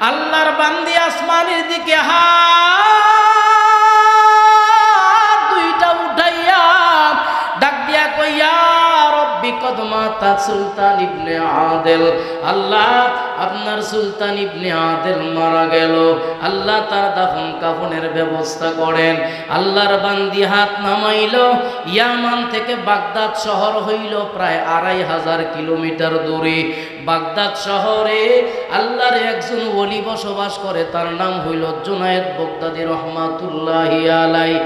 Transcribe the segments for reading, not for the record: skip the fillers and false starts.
আল্লাহর বান্দি আসমানের দিকে হাত দুইটা উঠাইয়া ডাক দিয়া কইয়া রব্বি কদ মাতা সুলতান ইবনে আদেল, আল্লাহ আপনার সুলতান ইবনে আদেল মারা গেল, আল্লাহ তার দাফন কাফনের ব্যবস্থা করেন। আল্লাহর বান্দি হাত নামাইল। ইয়ামান থেকে বাগদাদ শহর হইল প্রায় 2500 কিলোমিটার দূরে। বাগদাদ শহরে আল্লাহর একজন ওলি বসবাস করে, তার নাম হইল জুনায়েদ বাগদাদী রহমাতুল্লাহি আলাইহি।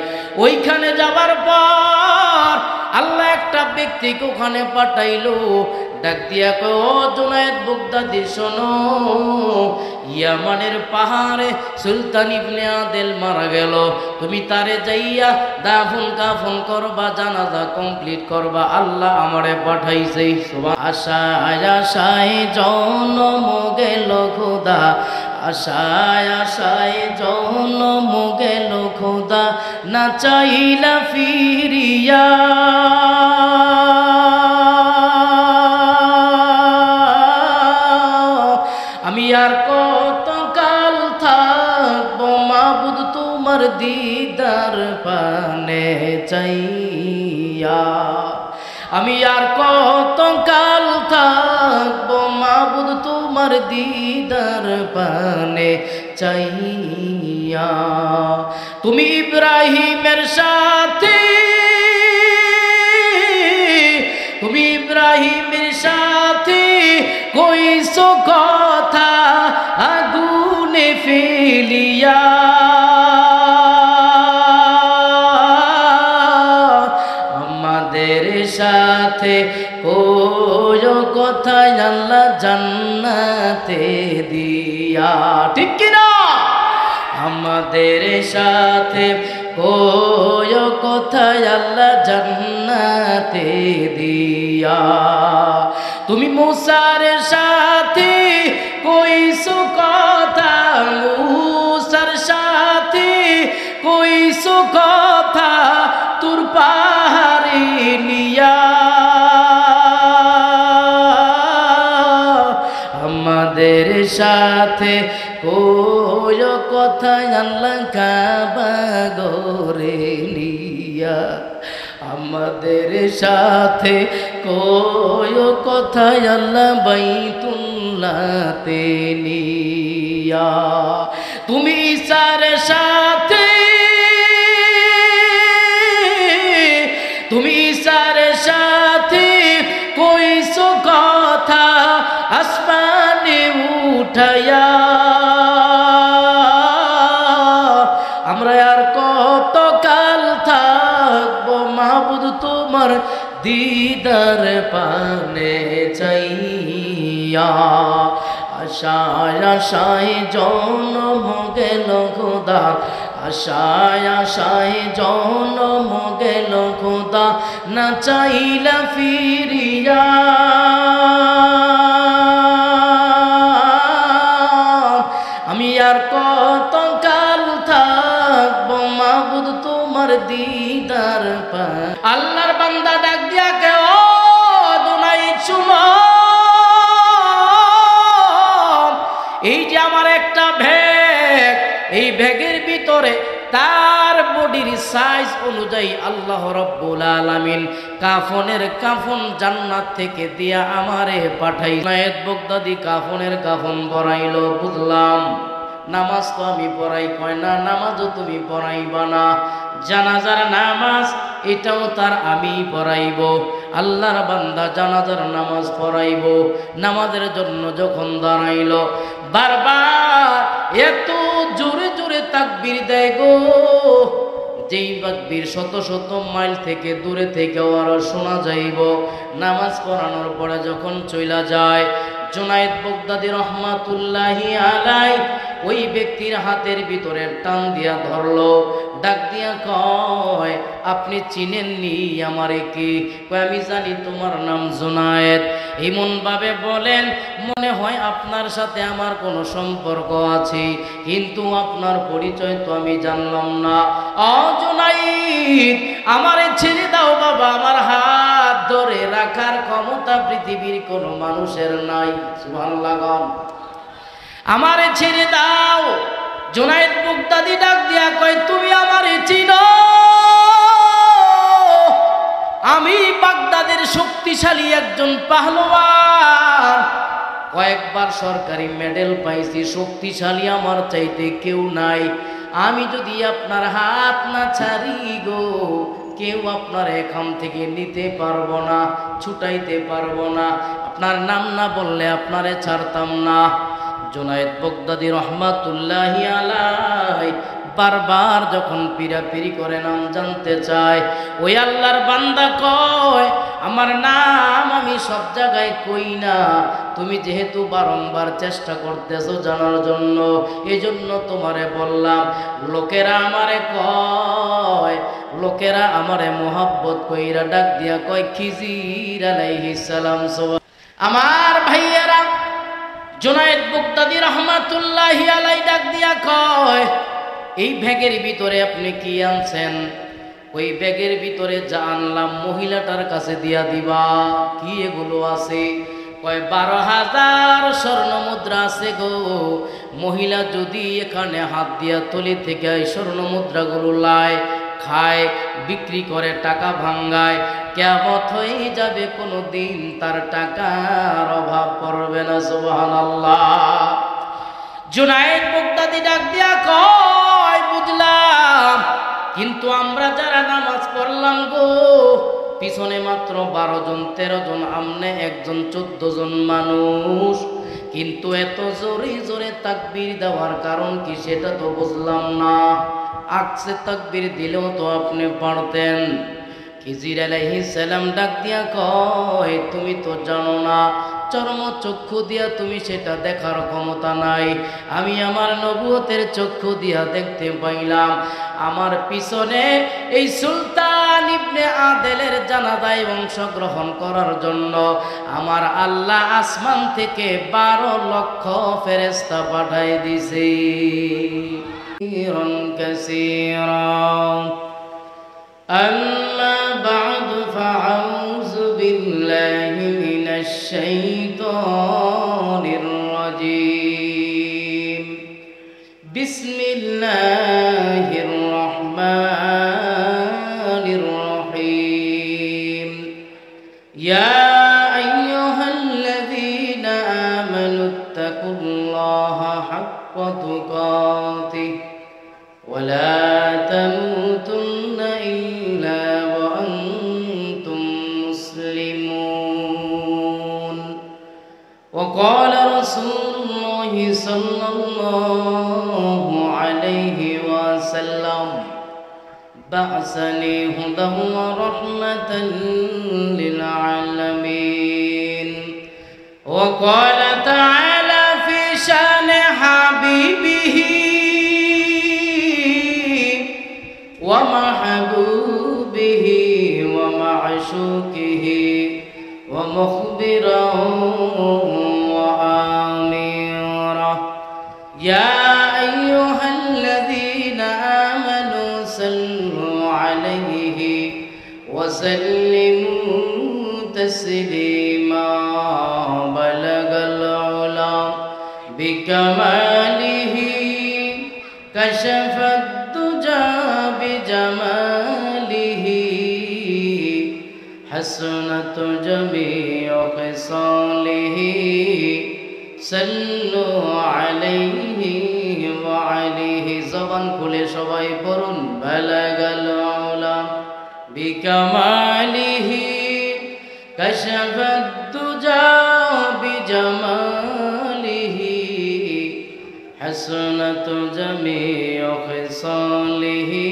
ওইখানে যাবার পর আল্লাহ একটা ব্যক্তিকে ওখানে পাঠাইলো, ডাক দিয়া কয় ও জুনায়েদ বাগদাদী শোনো, ইয়ামানের পাহাড়ে সুলতান ইবনে আদেল মারা গেল, তুমি তারে যাইয়া দাফন কাফন করবা, জানাজা কমপ্লিট করবা, আল্লাহ আমারে পাঠাইছে। আশায় আশায় জনম গেল খোদা, আশায় আশায় জনম গেল খোদা, না চাইলা ফিরিয়া। আমি আর কত কাল থাকবো মাবুদ তোমার দিদার পানে চাইয়া, আমি আর কত কাল থাকবো মাবুদ তোমার দিদার পানে চাইয়া। তুমি ইব্রাহিমের সাথে, তুমি ইব্রাহিমের সাথে কইছো কথা আগুনে ফেলিয়া, আমাদের সাথে কইও কথা আল্লাহ জান্নাতে দিয়া, ঠিক কিনা? আমাদের সাথে কইও কথা আল্লাহ জান্নাতে দিয়া। তুমি মুসার সাথে কইছো কথা, মুসার সাথে কইছো কথা তোর পাহাড়ে নিয়া, আমাদের সাথে কইও কথা আল্লাহ কাবা গরে নিয়া, আমাদের সাথে কইও কথা আল্লাহ বাইতুল্লাহতে নিয়া। তুমি ঈসার সাথে, তুমি ঈসার সাথে কইছো কথা আসমানে উঠায়া, আমরা আর কত কাল থাকবো মাবুদ তোমার দিদার পানে চাইয়া। আশায় আশায় জনম গেল খোদা, আশায় আশায় জনম গেল খোদা, না চাইলা ফিরিয়া। আমি আর কত কাল থাকবো মাবুদ তোমার দিদার পানে। আল্লাহর বান্দা ডাক দিয়া কে ও দুনাইদ শুনো, এই যে আমার একটা ভ্যাগ, এই ভ্যাগের ভিতরে তার বডির সাইজ অনুযায়ী আল্লাহ রাব্বুল আলামিন কাফনের কাফন জান্নাত থেকে দিয়া আমারে পাঠাই। জুনায়েদ বাগদাদী কাফনের কাফন পরাইলো। বুঝলাম নামাজ তো আমি পড়াই, কয় না নামাজও তুমি পড়াইবা না, জানাজার নামাজ এটাও তার আমি পড়াইব। আল্লাহর বান্দা জানাজার নামাজ পড়াইব। নামাজের জন্য যখন দাঁড়াইল, বারবার এত জোরে জোরে তাকবীর দেয় গো, যেই তাকবীর শত শত মাইল থেকে দূরে থেকেও আরো শোনা যাইব। নামাজ পড়ানোর পরে যখন চইলা যায়, জুনায়েদ বাগদাদী রহমাতুল্লাহি আলাইহি ওই ব্যক্তির হাতের ভিতরে টান দিয়া ধরলো, ডাক দিয়া কয় আপনি চিনেননি আমারে কি? কয় আমি জানি তোমার নাম জুনায়েদ। এমন ভাবে বলেন মনে হয় আপনার সাথে আমার কোনো সম্পর্ক আছে, কিন্তু আপনার পরিচয় তো আমি জানলাম না। ও জুনায়েদ, আমারে ছেড়ে দাও বাবা, আমার হাত ধরে রাখার ক্ষমতা পৃথিবীর কোনো মানুষের নাই। সুবহানাল্লাহ। আমারে ছেড়ে দাও। জুনায়েদ বাগদাদি ডাক দিয়া কয়, তুমি আমারে চিনো? আমি বাগদাদের শক্তিশালী একজন পাহলওয়ান, কয়েকবার সরকারি মেডেল পাইছি, শক্তিশালী আমার চাইতে কেউ নাই। আমি যদি আপনার হাত না ছাড়ি গো, কেউ আপনার এখান থেকে নিতে পারবো না, ছুটাইতে পারবো না। আপনার নাম না বললে আপনারে ছাড়তাম না। জুনায়েদ বাগদাদি রহমাতুল্লাহি আলাইহি বারবার যখন পিরাপিরি করে নাম জানতে চায়, ওই আল্লাহর বান্দা কয়, আমার নাম আমি সব জায়গায় কই না, তুমি যেহেতু বারংবার চেষ্টা করতেছো জানার জন্য, এজন্য তোমারে বললাম। লোকেরা আমারে কয়, লোকেরা আমারে মোহাব্বত কইরা ডাক দিয়া কয় খিজির আলাইহিস সালাম। আমার ভাইয়েরা, জুনায়েদ বাগদাদি রহমাতুল্লাহি আলাইহি ডাক দিয়া কয়, এই ব্যাগের ভিতরে আপনি কি আনছেন? ওই ব্যাগের ভিতরে যা আনলাম মহিলাটার কাছে দিয়া দিবা। কি এগুলো আছে? কয় 12,000 স্বর্ণ মুদ্রা আছে গো। মহিলা যদি এখানে হাত দিয়া তলি থেকে এই স্বর্ণ মুদ্রাগুলো লায়, খায়, বিক্রি করে, টাকা ভাঙ্গায়, কিয়ামত হয়ে যাবে, কোনো দিন তার টাকার অভাব পড়বে না। সুবহানাল্লাহ। জুনায়েদ বাগদাদি ডাক দিয়া কয়, বুঝলাম, কিন্তু আমরা যারা নামাজ পড়লাম গো, পিছনে মাত্র 12 জন 13 জন, আমনে একজন 14 জন মানুষ, কিন্তু এত জোরে জোরে তাকবীর দেওয়ার কারণ কি সেটা তো বুঝলাম না। আকসে তাকবীর দিলেও তো আপনি পারতেন। খিজির আলাইহিস সালাম ডাক দিয়া কয়, তুমি তো জানো না, চর্ম চক্ষু দিয়া তুমি সেটা দেখার ক্ষমতা নাই। আমি আমার নবুয়তের চক্ষু দিয়া দেখতে পাইলাম। আমার পিছনে এই সুলতান ইবনে আদেলের জানাজায় অংশগ্রহণ করার জন্য আমার আল্লাহ আসমান থেকে 12 লক্ষ ফেরেশতা পাঠাই দিছে। أما بعد فأعوذ بالله من الشيطان الرجيم. بسم الله الرحمن الرحيم. يا أيها الذين آمنوا اتقوا الله حق تقاته ولا تموتن إلا وأنتم مسلمون. وقال رسول الله صلى الله عليه وسلم بعثني هدى ورحمة للعالمين. وقال تعالى في شان حبيبه ومحبوبه ومعشوقه ومخبرا وآمرا. يا أيها الذين آمنوا صلوا عليه وسلموا تسليما. بلغ العلا بكماله كشف الدجى بجماله حسنت جميع خصاله. صلوا عليه وعليه. জবান খুলে সবাই পড়ুন, বালাগাল উলা বিকামালিহি কাশাফাত দুজা বিজামালিহি হাসনাত জামিউ খিসালিহি।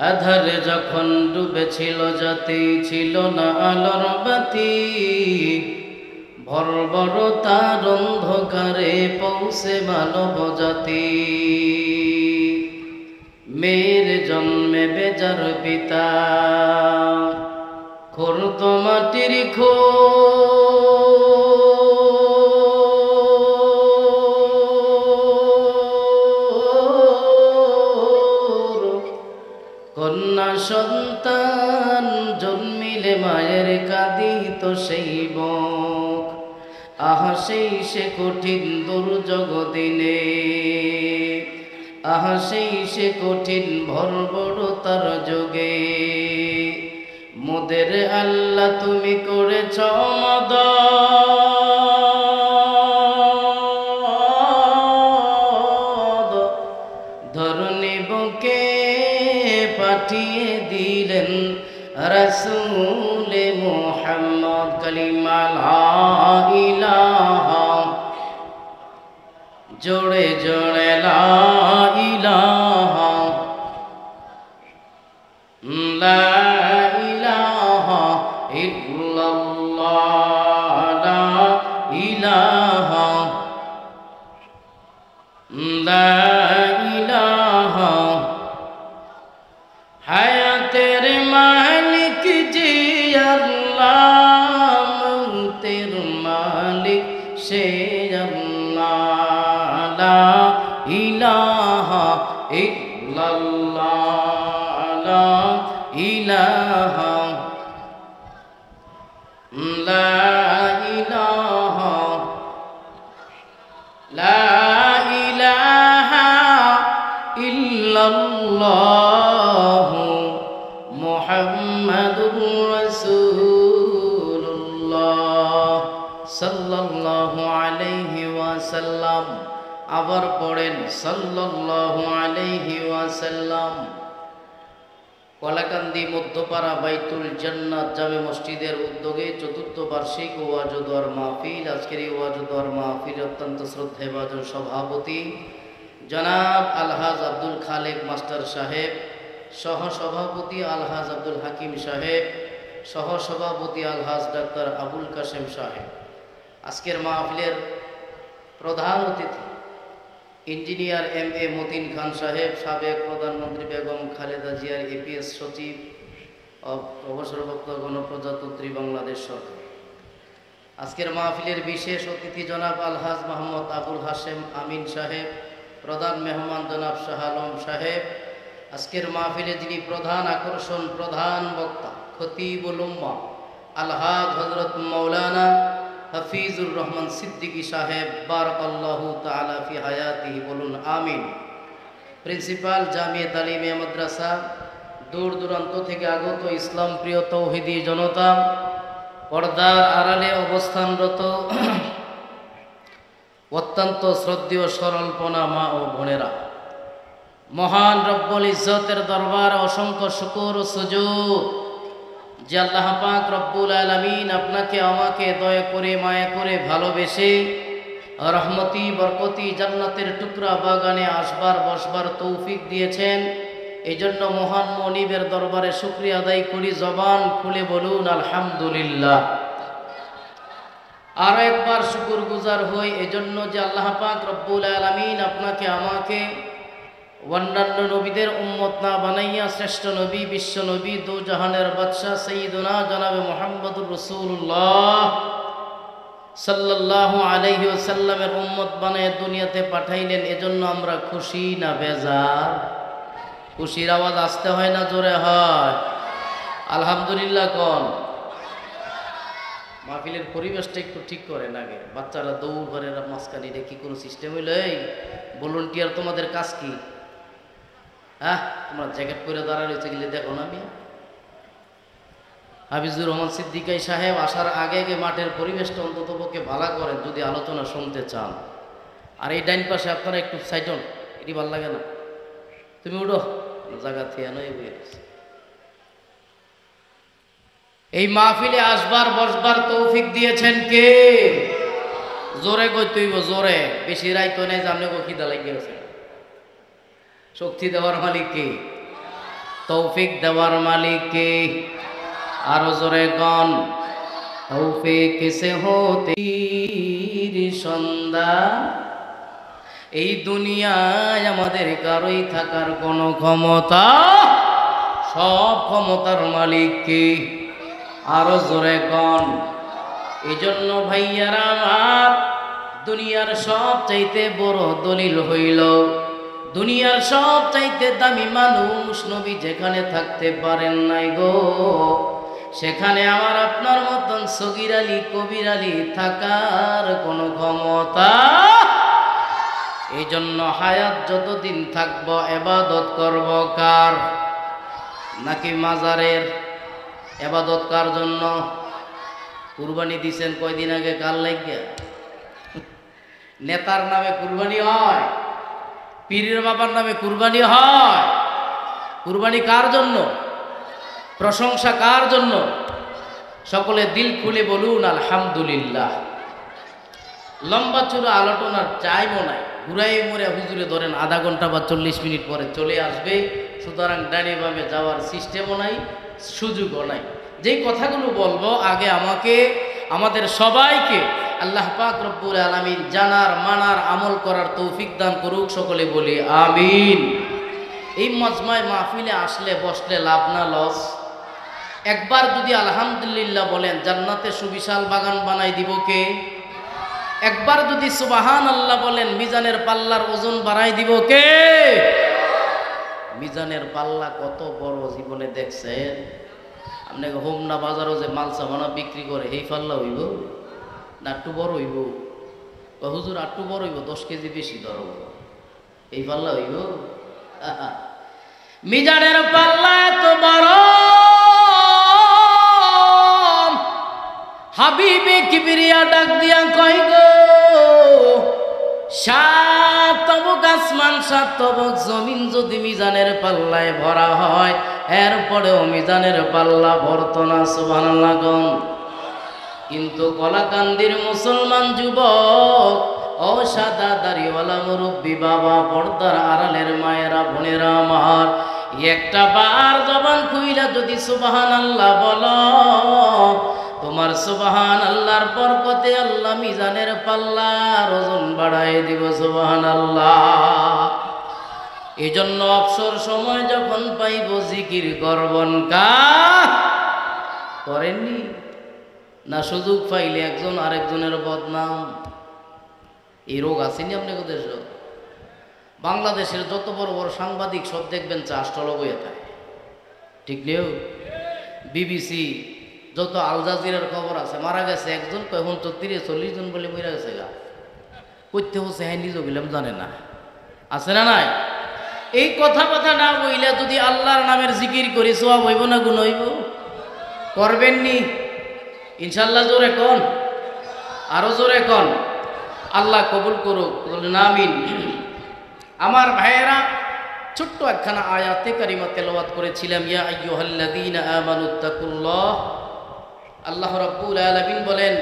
আধারে যখন ডুবেছিল জাতি, ছিল না আলোর বাতি, বর্বরতার অন্ধকারে পৌঁছে মানব জাতি। মেয়ের জন্মে বেজার পিতা, খুরত মাটির কন্যা সন্তান জন্মিলে মায়ের কাঁদিত সেই বুক। সেই সে কঠিন দুর্যোগ দিনে, আহা সেই সে কঠিন ভরবরতার যোগে, মোদের আল্লাহ তুমি করেছ মদদ, ধরণী বুকে পাঠিয়ে দিলেন রাসূলে মুহাম্মদ। কালিমা লা ইলাহা, জোড়ে জোড়ে লা ইলাহা, লা ইলাহা ইল্লাল্লাহ, লা ইলাহা, লা ইলাহা। হায়াতের মালিক জি আল্লাহ, মৌতের মালিক সে আল্লাহ, লা ইলাহা ইল্লাল্লাহ, লা ইলাহা, লা ইলাহা, লা ইলাহা ইল্লাল্লাহ মুহাম্মাদুর রাসূলুল্লাহ সাল্লাল্লাহু আলাইহি ওয়াসাল্লাম। আবার পড়েন সাল্লাল্লাহু আলাইহি ওয়াসাল্লাম। কলাকান্দি মধ্যপাড়া বাইতুল জান্নাত জামে মসজিদের উদ্যোগে চতুর্থ বার্ষিক ওয়াজ ও দোয়ার মাহফিল। আজকের এই ওয়াজ ও দোয়ার মাহফিল অত্যন্ত শ্রদ্ধেয়ভাজন সভাপতি জনাব আলহাজ আব্দুল খালেক মাস্টার সাহেব, সহসভাপতি আলহাজ আব্দুল হাকিম সাহেব, সহসভাপতি আলহাজ ডাক্তার আবুল কাশেম সাহেব। আজকের মাহফিলের প্রধান অতিথি ইঞ্জিনিয়ার এম এ মতিন খান সাহেব, সাবেক প্রধানমন্ত্রী বেগম খালেদা জিয়ার এপিএস সচিব, অবসরপ্রাপ্ত গণপ্রজাতন্ত্রী বাংলাদেশ সরকার। আজকের মাহফিলের বিশেষ অতিথি জনাব আলহাজ মোহাম্মদ আবুল হাশেম আমিন সাহেব, প্রধান মেহমান জনাব শাহ আলম সাহেব। আজকের মাহফিলে যিনি প্রধান আকর্ষণ, প্রধান বক্তা, খতিবুল উম্মাহ আলহাজ হযরত মাওলানা হাফিজুর রহমান সিদ্দিকী সাহেব, বারাকাল্লাহু তাআলা ফি হায়াতিহি, বলুন আমিন। প্রিন্সিপাল জামিয়া তালিমিয়া মাদ্রাসা, দূর দূরান্ত থেকে আগত ইসলাম প্রিয় তৌহিদি জনতা, পর্দার আড়ালে অবস্থানরত অত্যন্ত শ্রদ্ধেয় সরলপনা মা ও বোনেরা, মহান রব্বুল ইজ্জতের দরবার অসংখ্য শুকর ও সুজুদ যে আল্লাহ পাক রব্বুল আলামিন আপনাকে আমাকে দয়া করে মায়া করে ভালোবেসে রহমতি বরকতি জান্নাতের টুকরা বাগানে আসবার বসবার তৌফিক দিয়েছেন। এই জন্য মহান মনিবের দরবারে শুকরিয়া আদায় করি, জবান খুলে বলুন আলহামদুলিল্লাহ। আর একবার শুকর গুজার হই এজন্য যে আল্লাহ পাক রব্বুল আলামিন আপনাকে আমাকে অন্যান্য নবীদের উম্মত না বানাইয়া শ্রেষ্ঠ নবী, বিশ্ব নবী, দু জাহানের বাদশাহ সাইয়্যিদুনা জনাবে মুহাম্মদুর রাসূলুল্লাহ সাল্লাল্লাহু আলাইহি ওয়াসাল্লামের উম্মত বানায় দুনিয়াতে পাঠাইলেন। এজন্য আমরা খুশি না বেজার? খুশির আওয়াজ আসতে হয় না জোরে হয়? আলহামদুলিল্লাহ কোন। মাহফিলের পরিবেশটা একটু ঠিক করেন আগে। বাচ্চারা দৌড় করে মাঝখানে, এটা কি কোনো সিস্টেম হইল? এই ভলান্টিয়ার তোমাদের কাজ কি? হ্যাঁ, তোমরা জ্যাকেট পরে দাঁড়ায় রয়েছে গেলে দেখো না। আমি হাফিজুর রহমান সিদ্দিকী সাহেব আসার আগে আগে মাঠের পরিবেশটা অন্তত পক্ষে ভালো করেন যদি আলোচনা শুনতে চান। আর এই ডাইন পাশে আপনারা একটু সাইডন, এটি ভাল লাগে না? তুমি উঠো, জায়গা থেকে নয় বয়ে গেছে। এই মাহফিলে আসবার বসবার তৌফিক দিয়েছেন কে? জোরে কইতেইব, জোরে, বেশি রাইতো নেই, জানলে খিদা লাগিয়ে গেছে। শক্তি দেওয়ার মালিক কে? তৌফিক দেওয়ার মালিক কে? আরো জোরে গন। তৌফিক সে হতে সন্ধ্যা, এই দুনিয়ায় আমাদের কারোই থাকার কোনো ক্ষমতা, সব ক্ষমতার মালিক কে? আরো জোরে গন। এই জন্য ভাইয়ারা আমার, দুনিয়ার সব চাইতে বড় দলিল হইল, দুনিয়ার সব চাইতে দামি মানুষ নবী যেখানে থাকতে পারেন নাই গো, সেখানে আমার আপনার মতন সগীর আলী কবির আলী থাকার কোনো ক্ষমতা। এই জন্য হায়াত যতদিন থাকবো ইবাদত করব কার? নাকি মাজারের? ইবাদত কার জন্য? কুরবানি দিছেন কয়দিন আগে, কার লাগিয়া? নেতার নামে কুরবানি হয়? পীরের বাবার নামে কুরবানি হয়? কুরবানি কার জন্য? প্রশংসা কার জন্য? সকলে দিল খুলে বলুন আলহামদুলিল্লাহ। লম্বা চূড়া আলোচনার চাইবো নাই, ঘুরাই মরে হুজুরে ধরেন আধা ঘন্টা বা 40 মিনিট পরে চলে আসবে, সুতরাং ডানে বামে যাওয়ার সিস্টেমও নাই, সুযোগও নাই। যেই কথাগুলো বলবো আগে আমাকে আমাদের সবাইকে আল্লাহ পাক রব্বুল আলামিন জানার মানার আমল করার তৌফিক দান করুক, সকলে বলি আমিন। এই মজমায় মাহফিলে আসলে বসলে লাভ না লস? একবার যদি আলহামদুলিল্লাহ বলেন জান্নাতে সুবিশাল বাগান বানাই দিব কে? একবার যদি সুবহান আল্লাহ বলেন মিজানের পাল্লার ওজন বাড়াই দিব কে? মিজানের পাল্লা কত বড় জীবনে দেখছেন? আপনাকে হোমনা বাজারও যে মাল সামানা বিক্রি করে এই পাল্লা হইব না একটু বড় হইব? হুজুর একটু বড় হইব, 10 কেজি বেশি ধরব, এই পাল্লা হইব? মিজানের পাল্লা এত বড়, হাবিবে কিবরিয়া ডাক দিয়া কয় গো, 7 তবক আসমান 7 তবক জমিন যদি মিজানের পাল্লায় ভরা হয়, এরপরেও মিজানের পাল্লা ভরতো না। সুবহানাল্লাহ। কিন্তু কলাকান্দির মুসলমান যুবক, ও সাদা দাড়িওয়ালা মুরব্বী বাবা, পর্দার আড়ালের মায়েরা বোনেরা আমার, একটা বার জবান খুইলা যদি সুবহানাল্লাহ বলো, তোমার সুবহান আল্লাহর বরকতে আল্লাহ মিজানের পাল্লার ওজন বাড়ায় দিব। সুবহানাল্লাহ। এই জন্য অবসর সময় যখন পাইব জিকির করবন কা করেননি না? সুযোগ পাইলে একজন আরেকজনের বদনাম। এই রোগ আসেনি আপনাকে দেশ? বাংলাদেশের যত বড় বড় সাংবাদিক সব দেখবেন চাষটল বইয়ে থাকে, ঠিক নেই? বিবিসি যত আল জাজিরার খবর আছে, মারা গেছে একজন, কখন তো 30-40 জন বলে মরে গেছে গা। করতে হচ্ছে হ্যাঁ নিজও গেলাম জানে না, আছে না নাই? এই কথা না বইলে যদি আল্লাহর নামের জিকির করি সওয়াব হইব না গুণ হইব? করবেননি ইনশাল্লাহ। জোরে কোন, আরো জোরে কোন। আল্লাহ কবুল করুক, আমিন। আমার ভাইয়েরা, ছোট্ট একখানা আয়াতে কারিমা তেলাওয়াত করেছিলাম, ইয়া আইয়ুহাল্লাযীনা আমানুত্তাকুল্লাহ। আল্লাহ রাব্বুল আলামিন বলেন,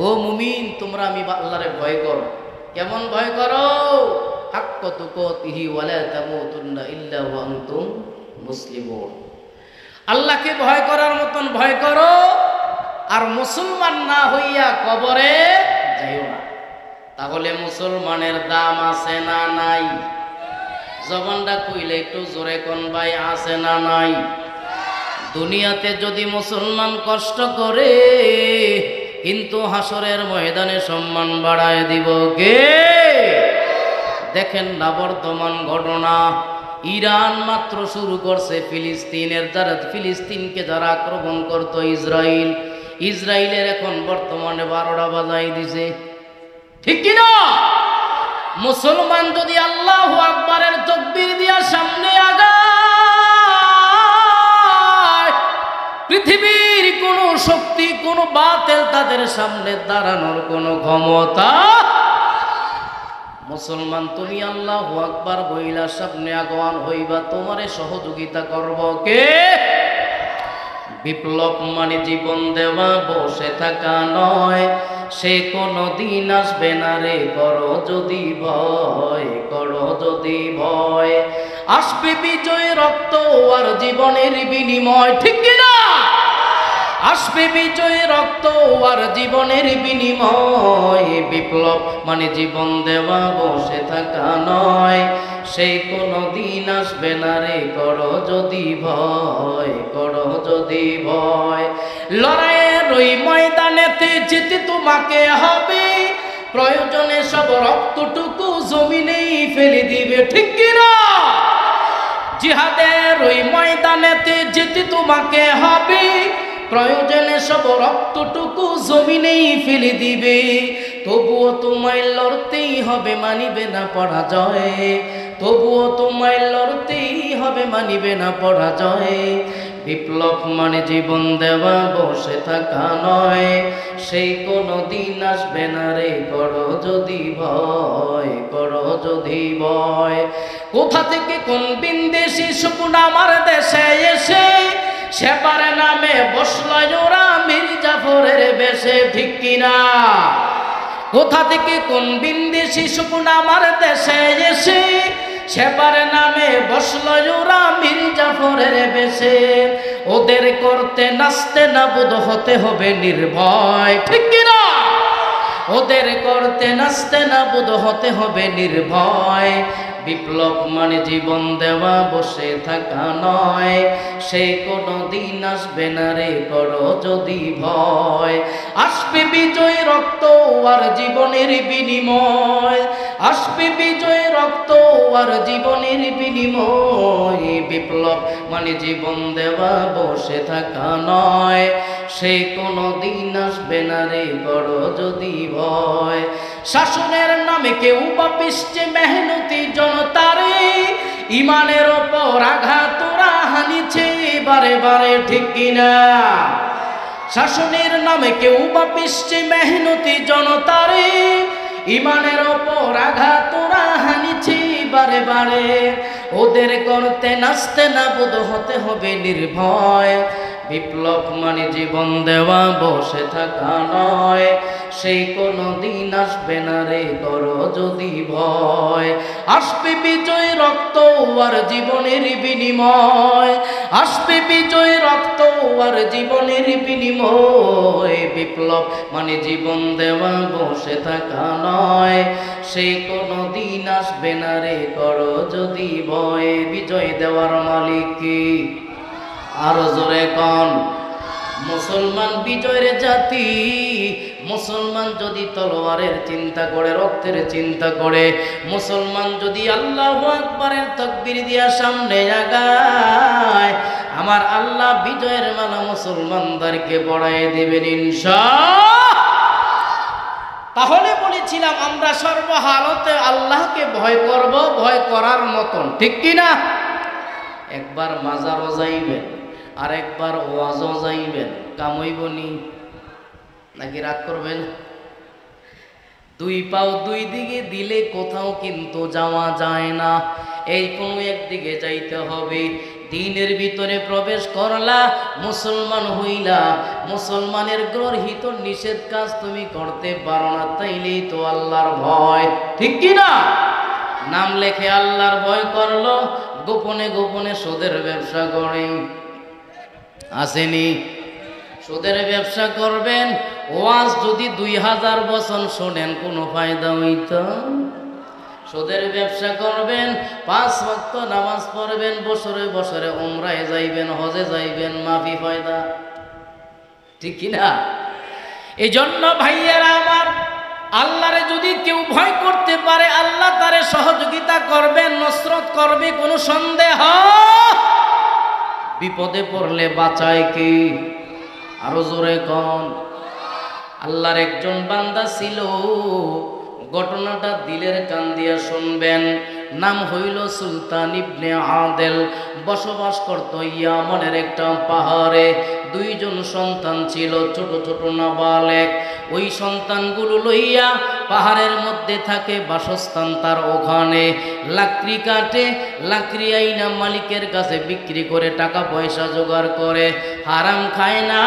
ও মুমিন তোমরা আমি আল্লাহরে ভয় করো। কেমন ভয় করো? হাক্কা তুকাতিহি ওয়া লা তামুতুন্না ইল্লা ওয়া আনতুম মুসলিমুন। আল্লাহকে ভয় করার মতন ভয় করো, আর মুসলমান না হইয়া কবরে যাইও না। তাহলে মুসলমানের দাম আছে না নাই? জবানটা কইলে একটু জোরে কোন ভাই, আছে না নাই? দুনিয়াতে যদি মুসলমান কষ্ট করে, কিন্তু হাসরের ময়দানে সম্মান বাড়ায় দিব কে? দেখেন না বর্তমান ঘটনা, ইরান মাত্র শুরু করছে ফিলিস্তিনকে যারা আক্রমণ করত ইসরায়েলের এখন বর্তমানে 12টা বাজাই দিছে, ঠিক কিনা? মুসলমান যদি আল্লাহু আকবারের তাকবীর দিয়া সামনে আগায়, পৃথিবীর কোন শক্তি কোন বাতিল তাদের সামনে দাঁড়ানোর কোন ক্ষমতা। মুসলমান তুমি আল্লাহু আকবার বইলা সামনে আগান হইবা, তোমারে সহযোগিতা করব কে? বিপ্লব মানে জীবন দেওয়া, বসে থাকা নয়, সে কোনো দিন আসবে না রে, করো যদি ভয়, করো যদি ভয়। আসবে বিজয়, রক্ত আর জীবনের বিনিময়, ঠিক কিনা? আসবে বিজয়, রক্ত আর জীবনের বিনিময়। বিপ্লব মানে জীবন দেওয়া, বসে থাকা নয়, সেই কোনো দিন আসবে না রে, করো যদি ভয়, করো যদি ভয়। লড়াইয়ের ওই ময়দানেতে যেতে তোমাকে হবে, প্রয়োজনে সব রক্তটুকু জমিনেই ফেলে দিবে, ঠিক কিনা? জিহাদের ওই ময়দানেতে যেতে তোমাকে হবে, প্রয়োজনে সব রক্তটুকু জমিনেই ফেলে দিবে, তবুও তোমায় লড়তেই হবে, মানিবে না পরাজয়, তবুও তোমায় লড়তেই হবে, মানিবে না পরাজয়। বিপ্লব মানে জীবন দেওয়া, বসে থাকা নয়, সেই কোনো দিন আসবে না রে, করো যদি ভয়, করো যদি ভয়। কোথা থেকে কোন বিন্দেশি শকুন আমার দেশে এসে সেবার নামে বসল ওরা মীর জাফরের বেশে, ঠিক কিনা? কোথা থেকে কোন বিন্দেশি শকুন আমার দেশে এসে সেবার নামে বসল ওরা মীর জাফরের বেশে। ওদের করতে নাচতে নাবুদ হতে হবে নির্ভয়, ঠিক কিনা? ওদের করতে নাচতে নাবুদ হতে হবে নির্ভয়। বিপ্লব মানে জীবন দেওয়া, বসে থাকা নয়, সেই কোনো দিন আসবে না রে, করো যদি ভয়। আসবে বিজয় রক্ত আর জীবনের বিনিময়, আসবে বিজয় রক্ত আর জীবনের বিনিময়। বিপ্লব মানে জীবন দেওয়া, বসে থাকা নয়, সেই কোনো দিন আসবে না রে, করো যদি ভয়। শাসনের নামে কেউ পাপিষ্ঠে মেহনতি জনতারে ইমানের ওপর আঘাত ওরা হানিছে বারে বারে, ঠিক কিনা? শাসনের নামে কেউ পাপিষ্ঠে মেহনতি জনতারে ইমানের ওপর আঘাত ওরা হানিছে বারে বারে। ওদের করতে নাচতে নাবুদ হতে হবে নির্ভয়। বিপ্লব মানে জীবন দেওয়া, বসে থাকা নয়, সেই কোনো দিন আসবে না রে, করো যদি ভয়। আসবে বিজয় রক্ত আর জীবনের বিনিময়, আসবে বিজয় রক্ত আর জীবনের বিনিময়। বিপ্লব মানে জীবন দেওয়া, বসে থাকা নয়, সেই কোনো দিন আসবে না রে, করো যদি ভয়। বিজয় দেওয়ার মালিক কি? আরো জোরে কন। মুসলমান বিজয়ের জাতি। মুসলমান যদি তলোয়ারের চিন্তা করে, রক্তের চিন্তা করে, মুসলমান যদি আল্লাহু আকবারের তাকবীর দিয়া সামনে আগায়, আমার আল্লাহ বিজয়ের মালা মুসলমানদেরকে পড়ায় দিবেন ইনশাআল্লাহ। তাহলে বলেছিলাম আমরা সর্বহালতে আল্লাহকে ভয় করব, ভয় করার মতন, ঠিক কিনা? একবার মাজারও যাইবেন, আর একবার ওয়াজও যাইবেন, কামইবনি নাকি রাগ করবেন? দুই পাও দুই দিকে দিলে কোথাও কিন্তু যাওয়া যায় না, এই কোনো একদিকে যাইতে হবে। দিনের ভিতরে প্রবেশ করলা, মুসলমান হইলা, মুসলমানের গর্হিত নিষেধ কাজ তুমি করতে পারো না, তাইলেই তো আল্লাহর ভয়, ঠিক কিনা? নাম লেখে আল্লাহর ভয় করলো, গোপনে গোপনে সুদের ব্যবসা করে, আসেনি? সুদের ব্যবসা করবেন, ওয়াজ যদি 2000 বছর শোনেন কোনো ফায়দা হইত? সুদের ব্যবসা করবেন, 5 ওয়াক্ত নামাজ পড়বেন, বছরে বছরে উমরায় যাইবেন, হজে যাইবেন, মাফি ফায়দা, ঠিক কিনা? এই জন্য ভাইয়েরা আমার, আল্লাহরে যদি কেউ ভয় করতে পারে, আল্লাহ তারে সহযোগিতা করবেন, নসরত করবে, কোনো সন্দেহ। বিপদে পড়লে বাঁচায় কি? আরো জোরে কোন। আল্লাহর একজন বান্দা ছিল, ঘটনাটা দিলের কান দিয়া শুনবেন। নাম হইল সুলতান ইবনে আদেল। বসবাস করত ইয়ামানের একটা পাহাড়ে। 2 জন সন্তান ছিল, ছোট ছোট নাবালেগ। ওই সন্তানগুলো লইয়া পাহাড়ের মধ্যে থাকে, বাসস্থান তার ওখানে। লাকড়ি কাটে, লাকড়ি আইনা মালিকের কাছে বিক্রি করে টাকা পয়সা জোগাড় করে। হারাম খায় না,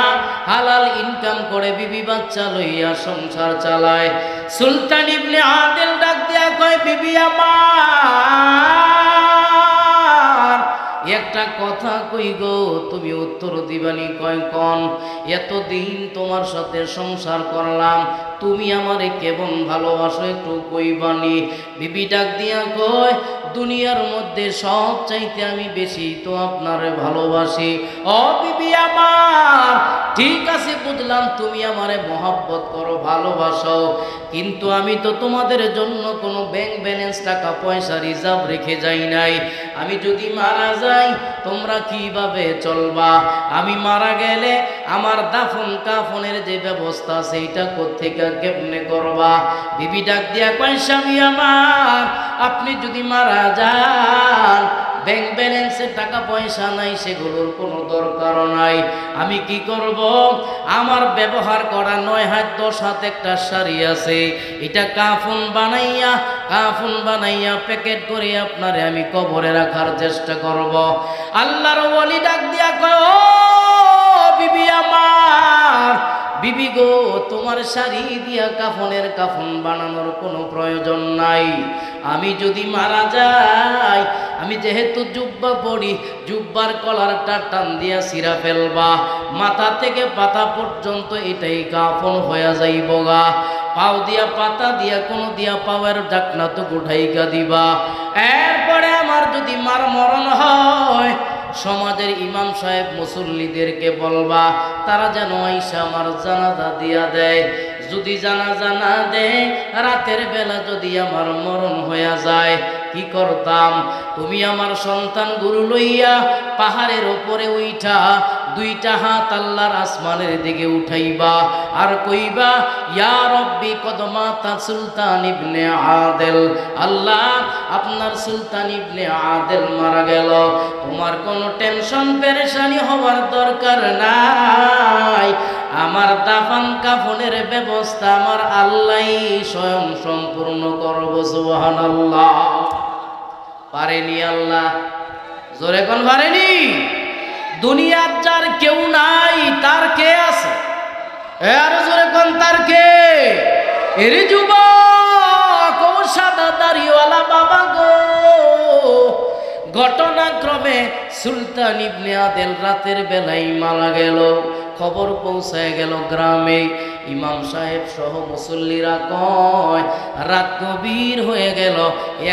হালাল ইনকাম করে, বিবি বাচ্চা লইয়া সংসার চালায়। সুলতান ইবনে আদেল ডাক দিয়া কয়, বিবি আমার একটা কথা কই গো, তুমি উত্তর দিবানি? কয়, কোন? এতদিন তোমার সাথে সংসার করলাম, তুমি আমারে কেমন ভালোবাসো একটু কইবানি। বিবি ডাক দিয়া কয়, দুনিয়ার মধ্যে সব চাইতে আমি বেশি তো আপনারে ভালোবাসি। ও বিবি আমার, ঠিক আছে বুঝলাম তুমি আমারে মহব্বত করো, ভালোবাসো, কিন্তু আমি তো তোমাদের জন্য কোনো ব্যাংক ব্যালেন্স টাকা পয়সা রিজার্ভ রেখে যাই নাই। আমি যদি মারা যাই তোমরা কিভাবে চলবা? আমি মারা গেলে আমার দাফন কাফনের যে ব্যবস্থা সেইটা কোত্থেকে কেমনে করবা? বিবি ডাক দিয়া কয়, স্বামী আমার, আপনি যদি মারা যান ব্যাংক ব্যালেন্সে টাকা পয়সা নাই, সেগুলোর কোনো দরকার নাই। আমি কি করব? আমার ব্যবহার করা 9 হাত 10 হাত একটা শাড়ি আছে, এটা কাফন বানাইয়া প্যাকেট করে আপনারে আমি কবরে রাখার চেষ্টা করব। আল্লাহর ওয়ালি ডাক দিয়া কয়, ও বিবি আমার, বিবি গো, তোমার শাড়ি দিয়া কাফনের কাফন বানানোর কোনো প্রয়োজন নাই। আমি যদি মারা যাই, আমি যেহেতু জুব্বা পরি, জুব্বার কলারটা টান দিয়া ছিঁড়া ফেলবা, মাথা থেকে পাতা পর্যন্ত এটাই কাফন হয়ে যাইব গা। পাও দিয়া পাতা দিয়া কোনো দিয়া পাওয়ার ডাকনা তো গুঠাইকা দিবা। এরপরে আমার যদি মরণ হয়, সমাজের ইমাম সাহেব মুসল্লিদেরকে বলবা তারা যেন আইসা আমার জানাজা দিয়া দেয়। যদি জানাজা না দেয়, রাতের বেলা যদি আমার মরণ হইয়া যায়, কি করতাম? তুমি আমার সন্তান গুরু লইয়া পাহাড়ের ওপরে উঠা 2টা হাত আল্লাহর আসমানের দিকে উঠাইবা আর কইবা, ইয়া রব্বি কদমাতা সুলতান ইবনে আদেল, আল্লাহ আপনার সুলতান ইবনে আদেল মারা গেল, তোমার কোনো টেনশন পেরেশানি হওয়ার দরকার নাই, আমার দাফন কাফনের ব্যবস্থা আমার আল্লাহই স্বয়ং সম্পূর্ণ করব। সুবহানাল্লাহ। পারেনি আল্লাহ? জোরে কোন পারেনি? দুনিয়ার যার কেউ নাই, তার কে আছে? আর জোরে কোন তার কে? এর যুবক ও সাদা দাড়িওয়ালা বাবা গো, ঘটনাক্রমে সুলতান ইবনে আদেল রাতের বেলায় মারা গেল। খবর পৌঁছায় গেল গ্রামে। ইমাম সাহেব সহ মুসল্লিরা কয়, রাত গভীর হয়ে গেল,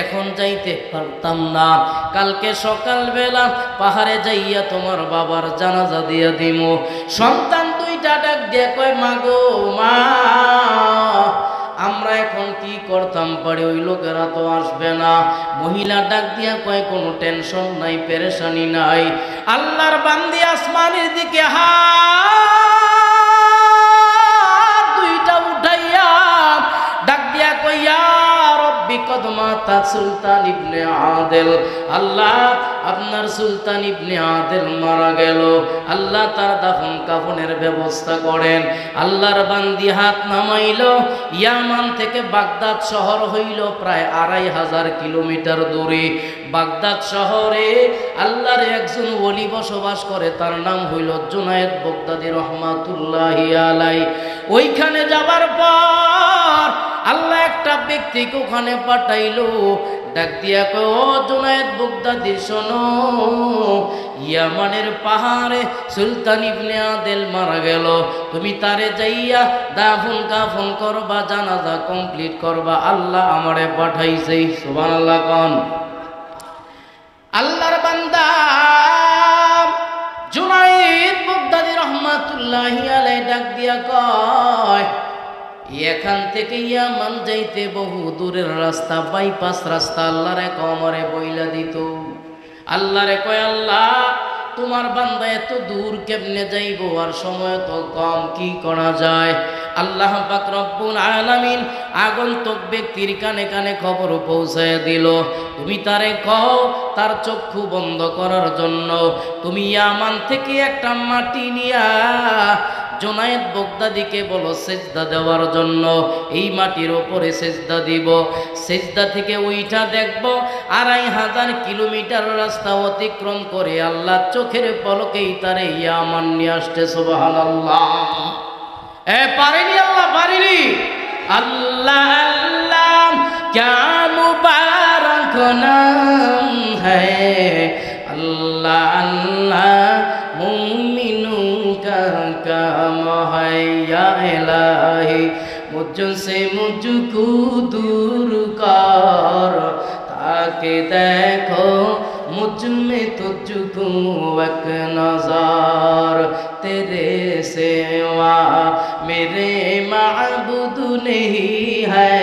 এখন যাইতে পারতাম না, কালকে সকালবেলা পাহাড়ে যাইয়া তোমার বাবার জানাজা দিয়া দিমু। সন্তান 2টা ডাক দিয়ে কয়, মা গো মা, আমরা এখন কি করতাম পারি? ওই লোকেরা তো আসবে না। মহিলা ডাক দিয়া কয়, কোনো টেনশন নাই, পেরেশানি নাই। আল্লাহর বান্দি আসমানের দিকে হাত 2টা উঠাইয়া ডাক দিয়া কয়, ইয়া রব্বি কদমাতা সুলতান ইবনে আদেল, আল্লাহ আপনার সুলতান ইবনে আদেল মারা গেল, আল্লাহ তার দাফন কাফনের ব্যবস্থা করেন। আল্লাহর বান্দি হাত নামাইল। ইয়ামান থেকে বাগদাদ শহর হইল প্রায় 2500 কিলোমিটার দূরে। বাগদাদ শহরে আল্লাহর একজন ওলি বসবাস করে, তার নাম হইল জুনায়েদ বাগদাদি রহমাতুল্লাহি আলাইহি। ওইখানে যাবার পর আল্লাহ একটা ব্যক্তিকে ওখানে পাঠাইলো, ডাক দিয়া কয়, ও জুনায়েদ বাগদাদি শোনো, ইয়ামানের পাহাড়ে সুলতান ইবনে আদেল মারা গেল, তুমি তারে যাইয়া দাফন কাফন করবা, জানাজা কমপ্লিট করবা, আল্লাহ আমারে পাঠাইছে। সুবহানাল্লাহ কোন। আল্লাহর বান্দা জুনায়েদ বাগদাদি রহমাতুল্লাহি আলাইহি ডাক দিয়া কয়, এখান থেকে ইয়ামান যাইতে বহু দূরের রাস্তা, বাইপাস রাস্তা, আল্লাহরে কমরে বইলা দিত। আল্লাহরে কয়, আল্লাহ তোমার বান্দা এত দূর কেমনে যাইব, আর সময় তো কম, কি করা যায়? আল্লাহ পাক রব্বুল আলামিন আগন্তুক ব্যক্তির কানে কানে খবর পৌঁছায় দিল, তুমি তারে কও তার চক্ষু বন্ধ করার জন্য তুমি ইয়ামান থেকে একটা মাটি নিয়া জুনায়েদ বাগদাদিকে বলো সেজদা দেওয়ার জন্য। এই মাটির ওপরে সেজদা দিব, সেজদা থেকে উইঠা দেখব 2500 কিলোমিটার রাস্তা অতিক্রম করে আল্লাহ চোখের পলকেই তারে ইয়ামান নিয়ে আসতে। সুবহানাল্লাহ। পারেনি আল্লাহ, পারেনি আল্লাহ। আল্লাহ ক্যা মুবারক নাম হ্যায়, আল্লাহ আল্লাহ মুমিনু কা কাম হ্যায়, ইয়া ইলাহি मुझसे मुझको दूर कर, ताकि देखो मुझ में तुझको एक नज़र, तेरे सिवा मेरे माबूद नहीं है,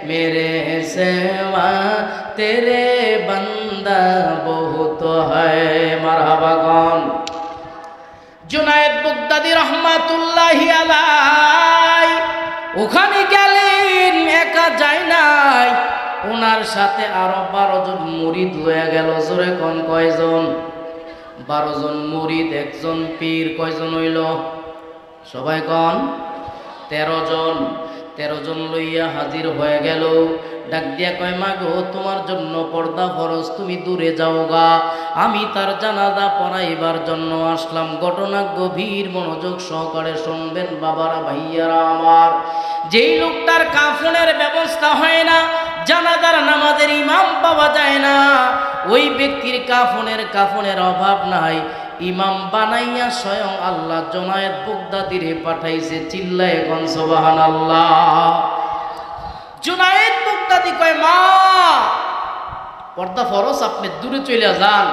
मेरे सिवा तेरे बंदा बहुत है। मरहबा कौन? जुनाয়েদ বাগদাদী রহমাতুল্লাহি আলাইহি ওখানে গেলেন, একা যায় নাই, ওনার সাথে আরো 12 জন মুরিদ লয়ে গেল। জোরে কোন কয়জন? 12 জন মুরিদ, একজন পীর। কয়জন হইল? সবাই কোন? 13 জন। 13 জন লইয়া হাজির হয়ে গেল। ডাক দিয়া কয়, মা গো, তোমার জন্য পর্দা ফরজ, তুমি দূরে যাও গা, আমি তার জানাজা পড়াইবার জন্য আসলাম। ঘটনা গভীর মনোযোগ সহকারে শুনবেন বাবারা, ভাইয়ারা আমার। যেই লোকটার কাফনের ব্যবস্থা হয় না, জানাজার নামাজের ইমাম পাওয়া যায় না, ওই ব্যক্তির কাফনের অভাব নাই, ইমাম বানাইয়া স্বয়ং আল্লাহ জুনায়েদ বাগদাদীরে পাঠাইছে। চিল্লায়ে কোন সুবহানাল্লাহ। জুনায়েদ বাগদাদী কয়, মা পর্দা ফরজ, আপনি দূরে চলে যান,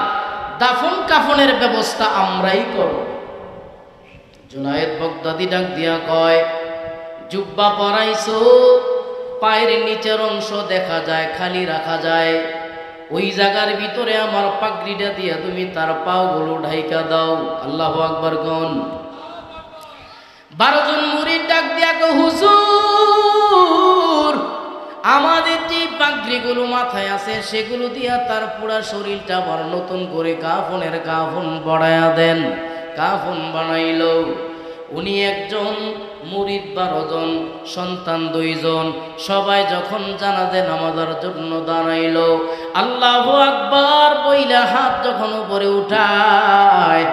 দাফন কাফনের ব্যবস্থা আমরাই করব। জুনায়েদ বাগদাদী ডাক দিয়া কয়, জুব্বা পরাইছো, পায়ের নিচের অংশ দেখা যায়, খালি রাখা যায়, ওই জায়গার ভিতরে আমার পাগড়িটা দিয়া তুমি তার পাগুলো ঢাইকা দাও। আল্লাহু আকবার কোন? 12 জন মুরিদ ডাক দিয়া কয়, হুজুর, আমাদের যে পাগড়িগুলো মাথায় আছে সেগুলো দিয়া তার পুরা শরীরটা আবার নতুন করে কাফন বড়ায়া দেন। কাফন বানাইল। উনি একজন, মুরিদ 12 জন, সন্তান 2 জন, সবাই যখন জানাজা নামাজের জন্য দাঁড়াইল, আল্লাহু আকবার বইলা হাত যখন উপরে উঠায়,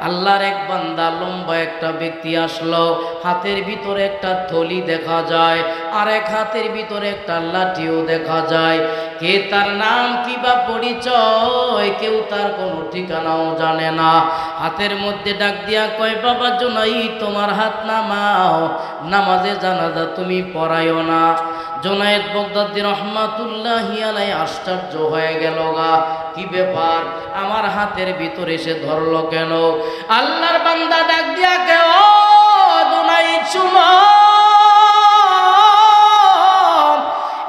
আল্লাহর এক বান্দা লম্বা একটা ব্যক্তি আসলো, হাতের ভিতরে একটা থলি দেখা যায়, আর এক হাতের ভিতরে একটা লাঠিও দেখা যায়। কে তার নাম কিবা পরিচয় কেউ তার কোনো ঠিকানাও জানে না। হাতের মধ্যে ডাক দিয়া কয়, বাবা জুনায়েদ, তোমার হাত নামাও, নামাজে জানাজা তুমি পড়াইও না। জুনায়েদ বাগদাদী রহমাতুল্লাহি আলাইহি আশ্চর্য হয়ে গেল গা, কি ব্যাপার, আমার হাতের ভিতরে সে ধরলো কেন? আল্লাহর বান্দা ডাক দিয়া কে, ও জুনায়েদ শুনো,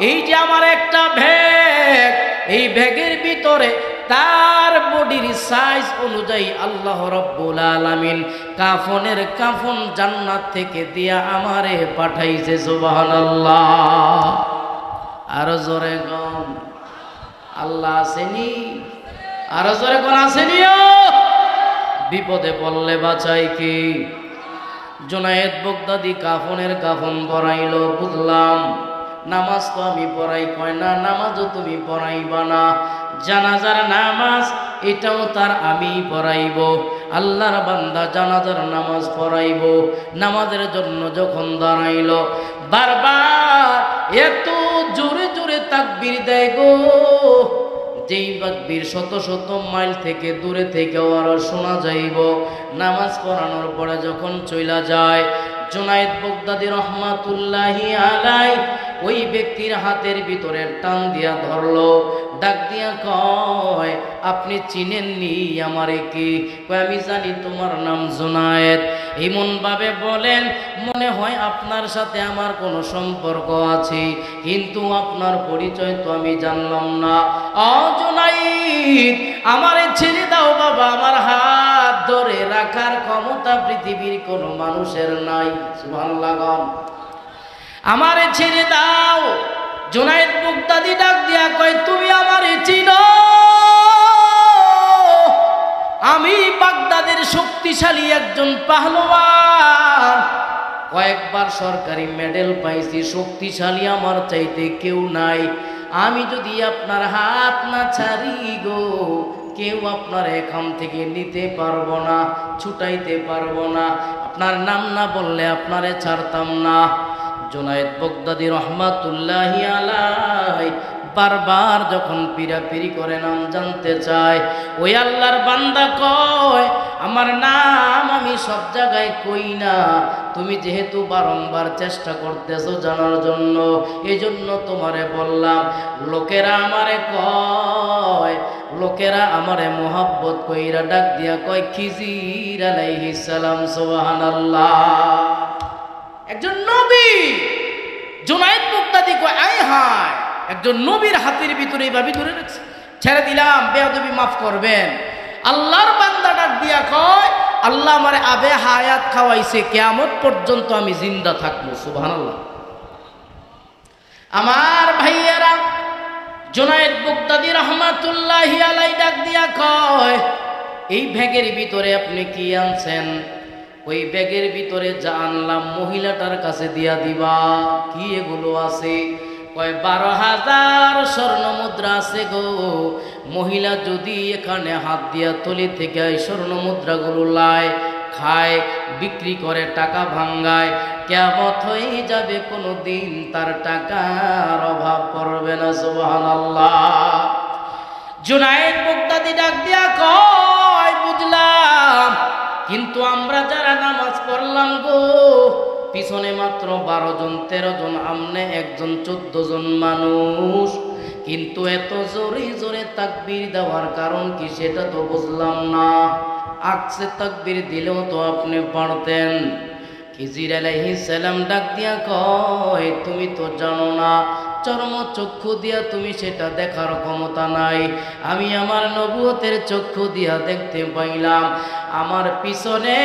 এই যে আমার একটা ব্যাগ, এই ব্যাগের ভিতরে তার বডির সাইজ অনুযায়ী আল্লাহ রাব্বুল আলামিন কাফন জান্নাত থেকে দিয়া আমারে পাঠাইছে। সুবহানাল্লাহ। আর জোরে কোন আল্লাহ আসেনি? আর জোরে কোন আসেনি? বিপদে পড়লে বাঁচাই কি? জুনায়েদ বাগদাদী কাফন পরাইল। বুঝলাম, নামাজ তো আমি পড়াই। কয় না, নামাজও তুমি পড়াইবা না, জানাজার নামাজ এটাও তার আমি পড়াইব। আল্লাহর বান্দা জানাজার নামাজ পড়াইব। নামাজের জন্য যখন দাঁড়াইল, বারবার এত জোরে জোরে তাকবীর দেয় গো, যেই তাকবীর শত শত মাইল থেকে দূরে থেকেও আরো শোনা যাইব। নামাজ পড়ানোর পরে যখন চইলা যায়, জুনায়েদ বাগদাদী রহমাতুল্লাহি আলাইহি ওই ব্যক্তির হাতের ভিতরে টান দিয়া ধরলো, ডাক দিয়া কয়, আপনি চিনেননি আমারে কি? কয়, আমি জানি তোমার নাম জুনায়েদ। এমন ভাবে বলেন মনে হয় আপনার সাথে আমার কোনো সম্পর্ক আছে, কিন্তু আপনার পরিচয় তো আমি জানলাম না। ও জুনায়েদ, আমারে ছেড়ে দাও বাবা, আমার হাত ধরে রাখার ক্ষমতা পৃথিবীর কোনো মানুষের নাই। সুবহানাল্লাহ। আমারে ছেড়ে দাও। জুনায়েদ বাগদাদী ডাক দিয়া কয়, তুমি আমারে চিনো? আমি বাগদাদের শক্তিশালী একজন পাহলওয়ান, কয়েকবার সরকারি মেডেল পাইছি, শক্তিশালী আমার চাইতে কেউ নাই। আমি যদি আপনার হাত না ছাড়ি গো, কেউ আপনার এখান থেকে নিতে পারবো না, ছুটাইতে পারবো না। আপনার নাম না বললে আপনারে ছাড়তাম না। জুনায়েদ বাগদাদী রহমাতুল্লাহি আলাইহি বারবার যখন পিরাপিরি করে নাম জানতে চায়, ওই আল্লাহর বান্দা কয় আমার নাম আমি সব জায়গায় কই না, তুমি যেহেতু বারংবার চেষ্টা করতেছো জানার জন্য, এই জন্য তোমারে বললাম। লোকেরা আমারে কয়, লোকেরা আমারে মোহাব্বত কইরা ডাক দিয়া কয় খিজির আলাইহিস সালাম। সুবহানাল্লাহ। একজন নবী, জুনায়েদ বাগদাদি কয় আয় হায়, একজন নবীর হাতের ভিতরে এইভাবে ধরে রাখছে। ছেড়ে দিলাম, বেয়াদবি মাফ করবেন। আল্লাহর বান্দা ডাক দিয়া কয় আল্লাহ আমারে আবে হায়াত খাওয়াইছে, কিয়ামত পর্যন্ত আমি জিন্দা থাকবো। সুবহানাল্লাহ। আমার ভাইয়েরা, জুনায়েদ বাগদাদি রহমাতুল্লাহি আলাইহি ডাক দিয়া কয় এই ব্যাগের ভিতরে আপনি কি আনছেন? ওই ব্যাগের ভিতরে যা আনলাম মহিলাটার কাছে দিয়া দিবা। কি এগুলো আছে? কয় 12,000 স্বর্ণ মুদ্রা আছে গো। মহিলা যদি এখানে হাত দিয়া তলি থেকে এই স্বর্ণ মুদ্রাগুলো লায়, খায়, বিক্রি করে, টাকা ভাঙ্গায়, কিয়ামত হয়ে যাবে, কোনো দিন তার টাকার অভাব পড়বে না। সুবহানাল্লাহ। জুনায়েদ বাগদাদি ডাক দিয়া কয় বুঝলাম, কিন্তু আমরা যারা নামাজ পড়লাম গো, পিছনে মাত্র 12 জন 13 জন, আমনে একজন 14 জন মানুষ, কিন্তু এত জোরে জোরে তাকবীর দেওয়ার কারণ কি সেটা তো বুঝলাম না। আকসে তাকবীর দিলেও তো আপনি পারতেন। খিজির আলাইহিস সালাম ডাক দিয়া কয় তুমি তো জানো না, চর্ম চক্ষু দিয়া তুমি সেটা দেখার ক্ষমতা নাই, আমি আমার নবুয়তের চক্ষু দিয়া দেখতে পাইলাম। আমার পিছনে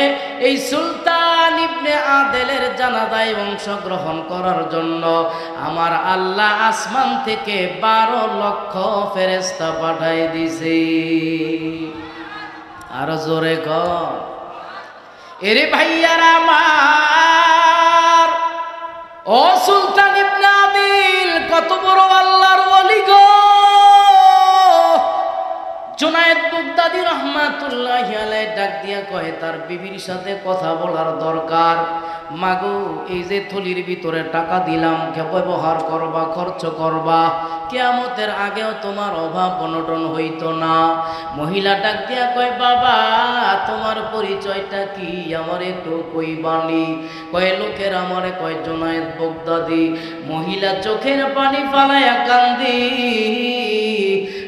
এই সুলতান ইবনে আদেলের জানাজায় অংশগ্রহণ করার জন্য আমার আল্লাহ আসমান থেকে 12 লক্ষ ফেরেশতা পাঠাই দিছে। আর জোরে কর এরে ভাইয়ারা আমার, ও সুলতান ইবনে আদিল কত বড় আল্লাহর ওলি গো। জুনায়েদ বাগদাদি রহমাতুল্লাহি আলাইহি ডাক দিয়া কয় তার বিবির সাথে কথা বলার দরকার। মাগো এই যে থলির ভিতরে টাকা দিলাম, ব্যবহার করবা, খরচ করবা, কিয়ামতের আগেও তোমার অভাব অনটন হইতো না। মহিলা ডাক দিয়া কয় বাবা তোমার পরিচয়টা কি, আমার একটু কইবানি? কয় লোকের আমারে কয় জুনায়েদ বাগদাদি। মহিলা চোখের পানি ফালাইয়া কান্দি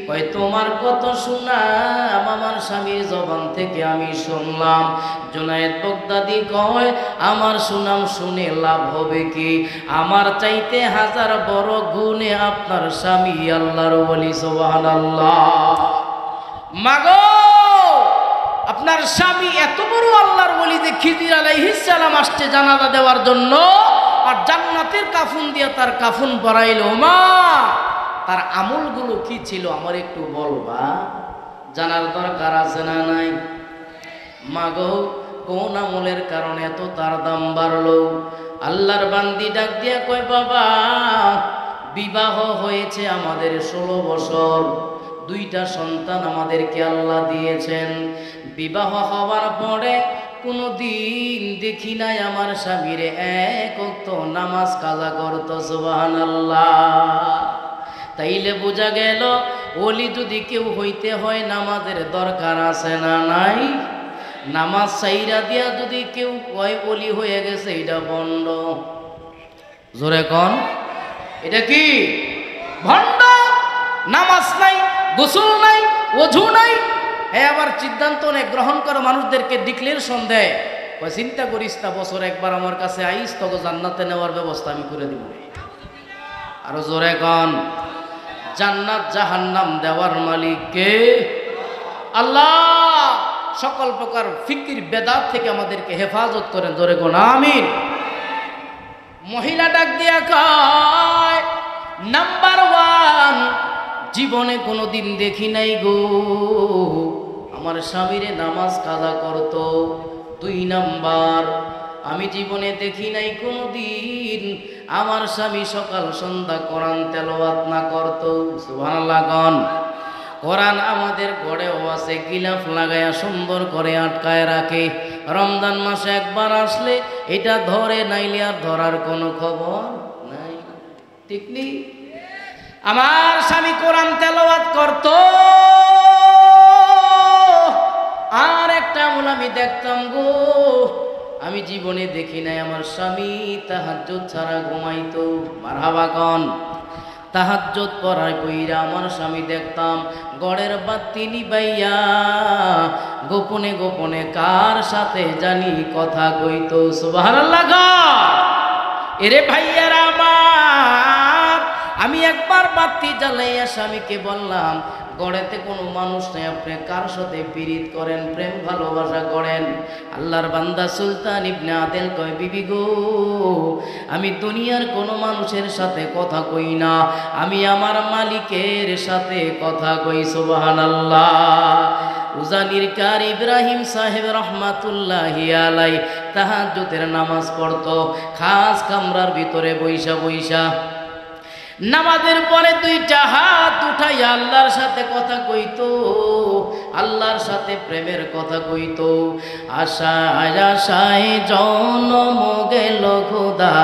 কয় তোমার কত সুনাম আমার স্বামীর জবান থেকে আমি শুনলাম। জুনায়েদ বাগদাদি কয় আমার সুনাম শুনে লাভ হবে কি? আমার চাইতে 1000 বড় গুণে আপনার স্বামী আল্লাহর ওলি। সুবহানাল্লাহ। মাগো আপনার স্বামী এত বড় আল্লাহর ওলি যে খিজির আলাইহিস সালাম আসছে জানাজা দেওয়ার জন্য, আর জান্নাতের কাফন দিয়ে তার কাফন পরাইলো। মা তার আমলগুলো কি ছিল আমার একটু বলবা, জানার দরকার আছে না নাই? মাগো কোন আমলের কারণে এত তার দাম বাড়লো? আল্লাহর বান্দি ডাক দিয়া কয় বাবা বিবাহ হয়েছে আমাদের 16 বছর, 2টা সন্তান আমাদেরকে আল্লাহ দিয়েছেন। বিবাহ হওয়ার পরে কোনো দিন দেখি নাই আমার স্বামীরে এক ওয়াক্ত নামাজ কাজা করত। সুবহানাল্লাহ। তাইলে বোঝা গেল ওলি যদি কেউ হইতে হয় নামাজের দরকার আছে না নাই? নামাজ সাইরা দিয়া যদি কেউ কয় ওলি হয়ে গেছে, এটা ভণ্ড। জোরে কোন এটা কি ভণ্ড? নামাজ নাই, গোসল নাই, ওযু নাই, আবার সিদ্ধান্ত নেই গ্রহণ করে মানুষদেরকে ডিক্লেরেশন দেয়, কয় চিন্তা করিস না, বছর একবার আমার কাছে আইস, তোকে জান্নাতে নেওয়ার ব্যবস্থা আমি করে দিব। আরো জোরে কোন জান্নাত জাহান্নাম দেওয়ার মালিক কে? আল্লাহ। সকল প্রকার ফিকির বেদাত থেকে আমাদেরকে হেফাজত করেন। জোরে কোন আমিন। মহিলা ডাক দিয়া কয় নাম্বার 1 জীবনে কোনোদিন দেখি নাই গো আমার স্বামীরে নামাজ কাজা করত। 2 নাম্বার আমি জীবনে দেখি নাই কোনোদিন আমার স্বামী সকাল সন্ধ্যা কোরআন তেলাওয়াত না করত। সুবহানাল্লাহ। কোরআন আমাদের ঘরেও আছে, গিলাফ লাগায়া সুন্দর করে আটকায় রাখে। রমজান মাসে একবার আসলে এটা ধরে, নাইলে আর ধরার কোনো খবর নাই। ঠিক নেই? আমার স্বামী কোরআন তেলাওয়াত করত, আর একটা আমল আমি দেখতাম গো, আমি জীবনে দেখি নাই আমার স্বামী তাহাজ্জুদ ছাড়া ঘুমাইতো। মারহাবা কোন তাহাজ্জুদ পড়ায় কইরা আমার স্বামী দেখতাম গড়ের বাতি নিবাইয়া গোপনে গোপনে কার সাথে জানি কথা কইতো। সুবহানাল্লাহ গো। এরে ভাইয়ারা আমার, আমি একবার বাতি জ্বালাইয়া স্বামীকে বললাম, গড়েতে কোনো মানুষ নেই, আপনি কার সাথে পীড়িত করেন, প্রেম ভালোবাসা করেন? আল্লাহর বান্দা সুলতান ইবনে আদেল কয়, বিবি গো, আমি দুনিয়ার কোনো মানুষের সাথে কথা কই না, আমি আমার মালিকের সাথে কথা কই। সুবহানাল্লাহ। উজানির কার ইব্রাহিম সাহেব রহমাতুল্লাহি আলাই তাহাজ্জুদের নামাজ পড়তো খাস কামরার ভিতরে বইসা বইসা। নামাজের পরে দুইটা হাত উঠাইয়া আল্লাহর সাথে কথা কইতো, আল্লাহর সাথে প্রেমের কথা কইতো। আশায় আশায় জনম গেল খোদা,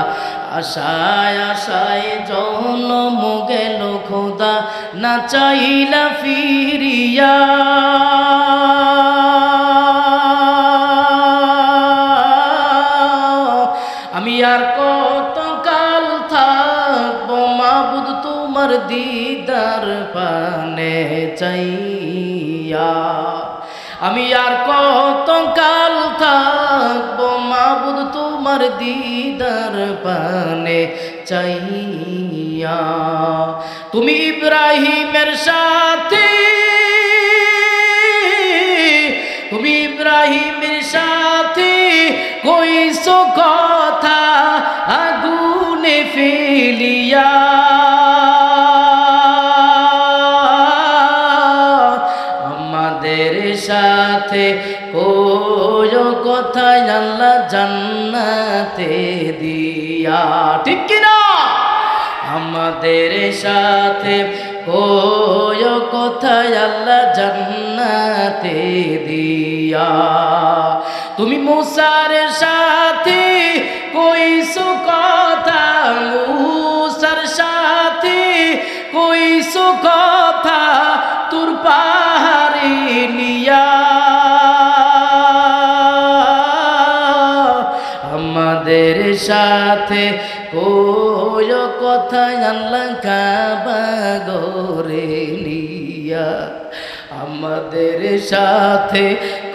আশায় আশায় জনম গেল খোদা, না চাইলা ফিরিয়া। আমি আর কত কাল থাকবো মাবুদ তোমার দিদার পানে চাইয়া, আমি আর কত কাল থাকবো মাবুদ তোমার দিদার পানে চাইয়া। তুমি ইব্রাহিমের সাথে, তুমি ইব্রাহিমের সাথে কইছো কথা আগুনে ফেলিয়া, আমাদের সাথে কইও কথা আল্লাহ জান্নাতে দিয়া। ঠিক কিনা? আমাদের সাথে কইও কথা আল্লাহ জান্নাতে দিয়া। তুমি মুসার সাথে কইছো কথা, মুসার সাথে কইছো কথা তোর পাহাড়ে নিয়া, আমাদের সাথে কইও কথা আল্লাহ কাবা গরে নিয়া, আমাদের সাথে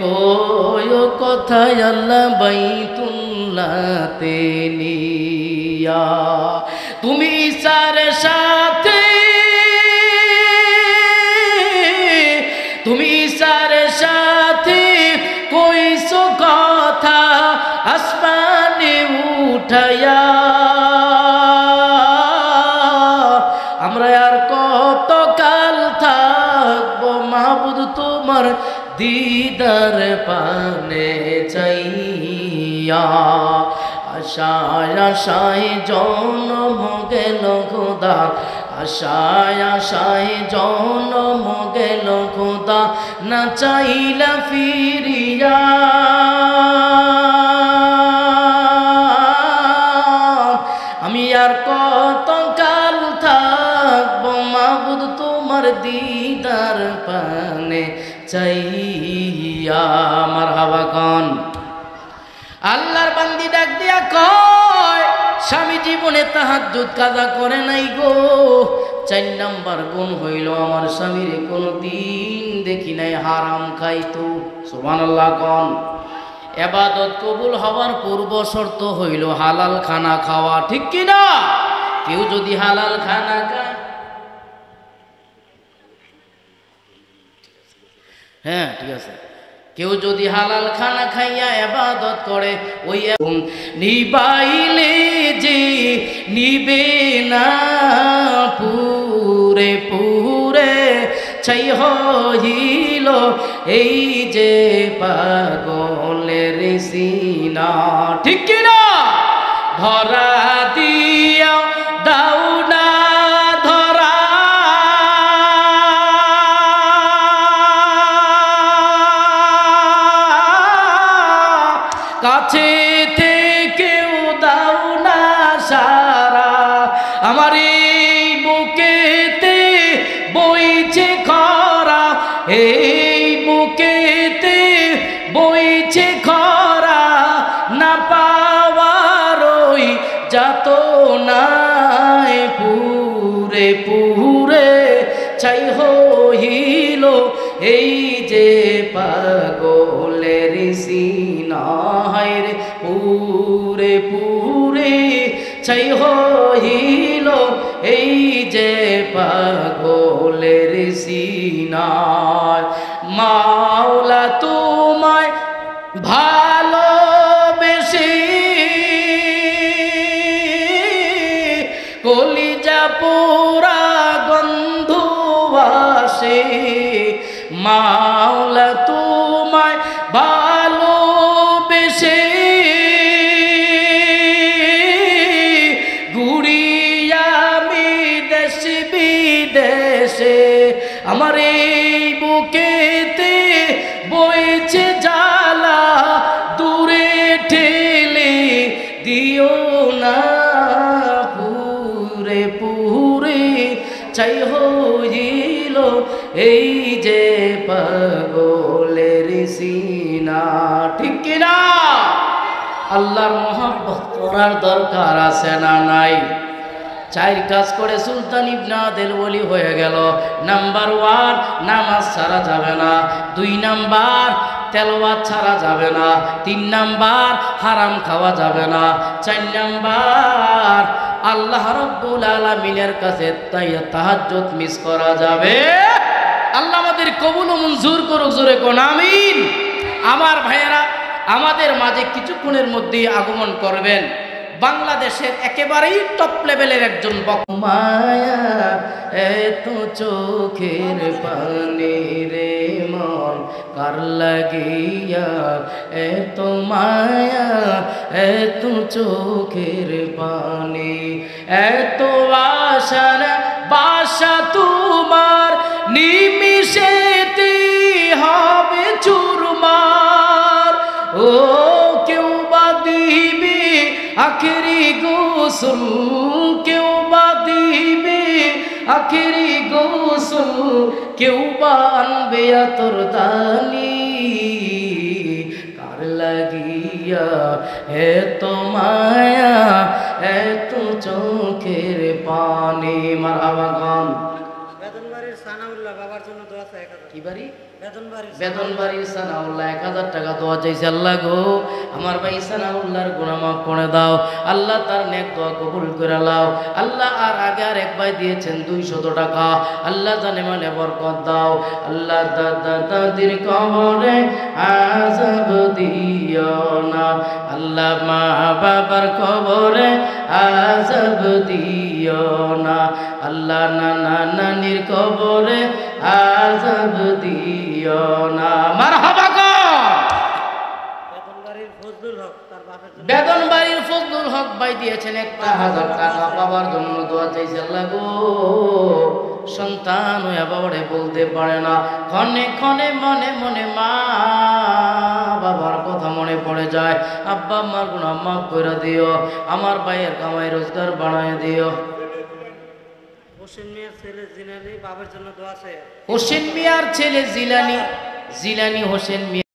কইও কথা আল্লাহ বাইতুল্লাহতে নিয়া। তুমি ঈসার সাথে, তুমি ঈসার সাথে কইছো কথা আসমানে উঠাইয়া, আমরা আর কত কাল থাকবো মাবুদ তোমার দিদার পানে চাইয়া। আশায় আশায় জনম গেল খোদা, আশায় আশায় জনম গেল খোদা, না চাইলা ফিরিয়া। আমি আর কত কাল থাকবো মাবুদ তোমার দিদার পানে চাইয়া। মারহাবা কোন আল্লাহর বান্দি ডাক দিয়া কয়, স্বামী জীবনে তাহাজ্জুদ কাজা করে নাই গো। 4 নাম্বার গুণ হইল, আমার স্বামীরে কোনদিন দেখি নাই হারাম খাইতো। সুবহানাল্লাহ কোন। ইবাদত কবুল হওয়ার পূর্ব শর্ত হইল হালাল খানা খাওয়া। ঠিক কি না? কেউ যদি হালাল খানা খায়, হ্যাঁ ঠিক আছে, কেউ যদি হালাল খানা খাইয়া ইবাদত করে, ওই নিবাইলে যে নিবে না পুরে পুরে ছাই হইল এই যে পাগলের সিনা। ঠিক কিনা? ধরা দিয়া দাও না ধরা, কাছে থেকেও দাও না সারা, আমার এই বুকে এই বুকেতে বইছে খরা না পাওয়ার ওই যত নাই পুরে পুরে চাই হইল এই যে পাগলের সিনায় রে পুরে পুরে চাই হইল এই যে পাগলের সিনায় মাওলা তোমায় ভালোবেসে কলিজা পোড়া গন্ধ আসে মাওলা তোমায় ভালোবেসে ঘুরিয়ামি দেশ বিদেশে আমার এই বুকেতে বইছে জ্বালা দূরে ঠেলে দিও না পুরে পুরে চাই হইল এই যে পাগলের সিনা ঠিক কিনা আল্লাহর মহব্বত করার দরকার আছে না নাই চার কাজ করে সুলতান ইবনে আদেল ওলি হয়ে গেল নাম্বার 1 নামাজ ছাড়া যাবে না 2 নাম্বার তেলাওয়াত ছাড়া যাবে না 3 নাম্বার হারাম খাওয়া যাবে না 4 নাম্বার আল্লাহ রাব্বুল আলামিনের কাছে তাহাজ্জুদ মিস করা যাবে আল্লাহ আমাদের কবুল ও মঞ্জুর করুক জোরে কোন আমিন আমার ভাইয়েরা আমাদের মাঝে কিছুক্ষণের মধ্যে আগমন করবেন বাংলাদেশের একেবারেই টপ লেভেলের একজন বক্তা মায়া এত চোখের পানি রে মন কার লাগিয়া এত মায়া এত চোখের পানি এত আশার বাসা তোমার নিমিষেতে হবে চুরমার ও কেউ বা দিবে আখেরি গোসল কেউ বা দিবে আখেরি গোসল কেউ বা আনবে আতর দানি কার লাগিয়া এত মায়া এত চোখের পানি মারহাবা গান বেদনবাড়ির সানাউল্লাহ বাবার জন্য দোয়া চাই 1000 কি বাড়ি বেদনবাড়ির সানাউল্লাহ 1000 টাকা দোয়া চাইছে আল্লাহ গো আমার ভাই সানাউল্লাহর গুনাহ মাফ করে দাও আল্লাহ তার নেক দোয়া কবুল করে নাও আল্লাহ আর আগে আর এক ভাই দিয়েছেন 200 টাকা আল্লাহ জানে মানে বরকত দাও আল্লাহ দাদা দাদির কবরে আযাব দিও না আল্লাহ মা বাবার কবরে আযাব দিও না আল্লাহ নানা নানির কবরে আযাব দিও না মারহাবা গো বেদনবাড়ির ফজলুল হক ভাই দিয়েছেন 1000 টাকা বাবার জন্য দোয়া চাইছে আল্লাহ গো সন্তান হয়ে বাবারে বলতে পারে না ক্ষণে ক্ষণে মনে মনে মা বাবার কথা মনে পড়ে যায় আব্বা আম্মার গুনাহ মাফ করে দিও আমার ভাইয়ের কামাই রোজগার বাড়ায় দিও হোসেন মিয়ার ছেলে জিলানি বাবার জন্য দোয়া চাই হোসেন মিয়ার ছেলে জিলানি হোসেন মিয়া